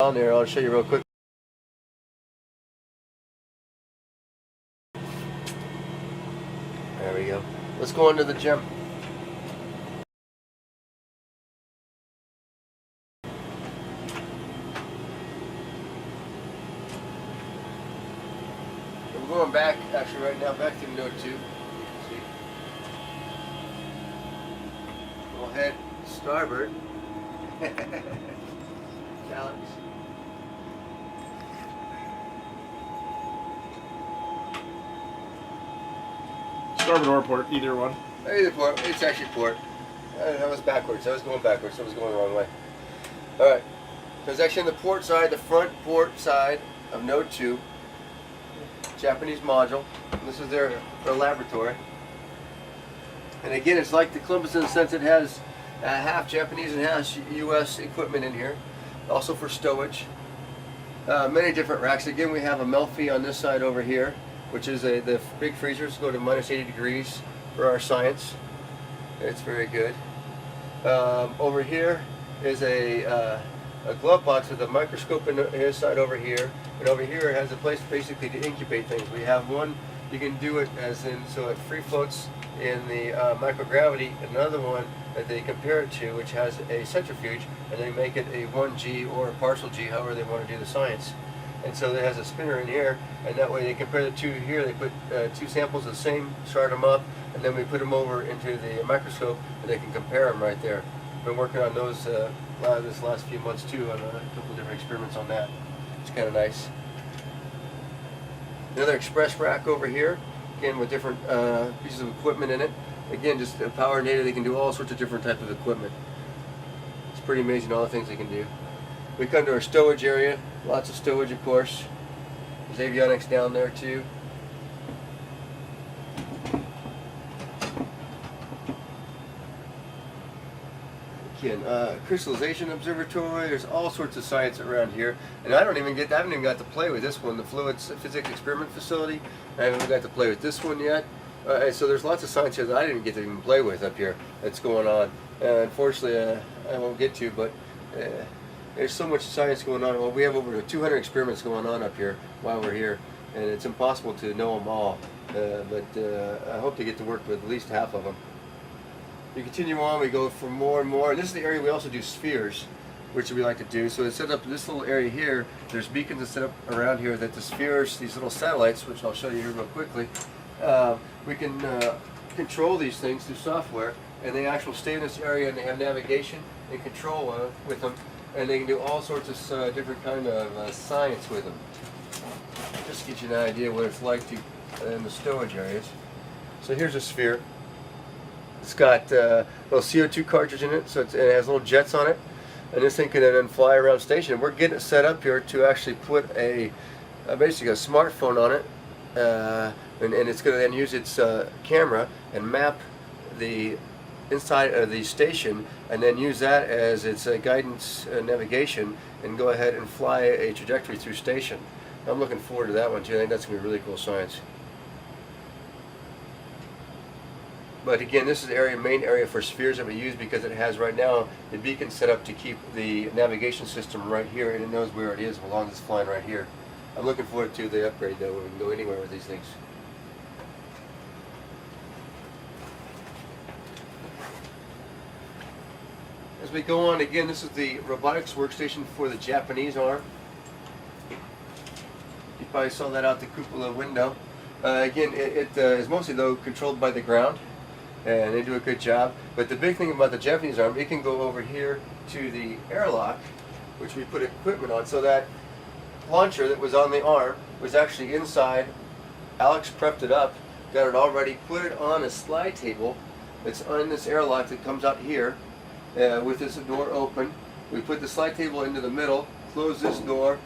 On there, I'll show you real quick. There we go. Let's go into the gym. I'm going back, actually right now, back to Node 2. You can see. We'll head starboard. Challenge. Starboard or port, either one. Either port. It's actually port. That was backwards. I was going backwards. I was going the wrong way. Alright. So it's actually on the port side, the front port side of Node 2. Japanese module. This is their laboratory. And again, it's like the Columbus in the sense it has half Japanese and half US equipment in here. Also for stowage. Many different racks. Again, we have a Melfi on this side over here, which is the big freezers go to minus 80 degrees for our science. It's very good. Over here is a glove box with a microscope in his side over here, and over here it has a place basically to incubate things. We have one, you can do it as in, so it free floats in the microgravity, another one that they compare it to, which has a centrifuge, and they make it a 1G or a partial G, however they want to do the science. And so it has a spinner in here, and that way they compare the two here. They put two samples of the same, start them up, and then we put them over into the microscope, and they can compare them right there. Been working on those this last few months too, on a couple different experiments on that. It's kind of nice. Another express rack over here, again with different pieces of equipment in it. Again, just power native, they can do all sorts of different types of equipment. It's pretty amazing all the things they can do. We come to our stowage area, lots of stowage of course. There's avionics down there too. Again, crystallization observatory, there's all sorts of science around here. And I haven't even got to play with this one, the fluids physics experiment facility. I haven't got to play with this one yet. So there's lots of science here that I didn't get to even play with up here that's going on. Unfortunately, I won't get to, but there's so much science going on. Well, we have over 200 experiments going on up here while we're here, and it's impossible to know them all. But I hope to get to work with at least half of them. We continue on, we go for more and more. And this is the area we also do spheres, which we like to do. So it's set up in this little area here. There's beacons that set up around here that the spheres, these little satellites, which I'll show you here real quickly, we can control these things through software, and they actually stay in this area and they have navigation and control with them, and they can do all sorts of different kind of science with them. Just to get you an idea what it's like to in the stowage areas. So here's a sphere. It's got a little CO2 cartridge in it, so it has little jets on it, and this thing can then fly around station. And we're getting it set up here to actually put basically a smartphone on it, and it's going to then use its camera and map the inside of the station, and then use that as its guidance navigation, and go ahead and fly a trajectory through station. I'm looking forward to that one too. I think that's going to be really cool science. But again, this is the main area for spheres that we use, because it has right now the beacon set up to keep the navigation system right here, and it knows where it is as long as it's flying right here. I'm looking forward to the upgrade though, where we can go anywhere with these things. As we go on, again, this is the robotics workstation for the Japanese arm. You probably saw that out the cupola window. Again, it is mostly though controlled by the ground, and they do a good job. But the big thing about the Japanese arm, it can go over here to the airlock, which we put equipment on. So that launcher that was on the arm was actually inside. Alex prepped it up, got it all ready, put it on a slide table that's on this airlock that comes out here with this door open. We put the slide table into the middle, close this door,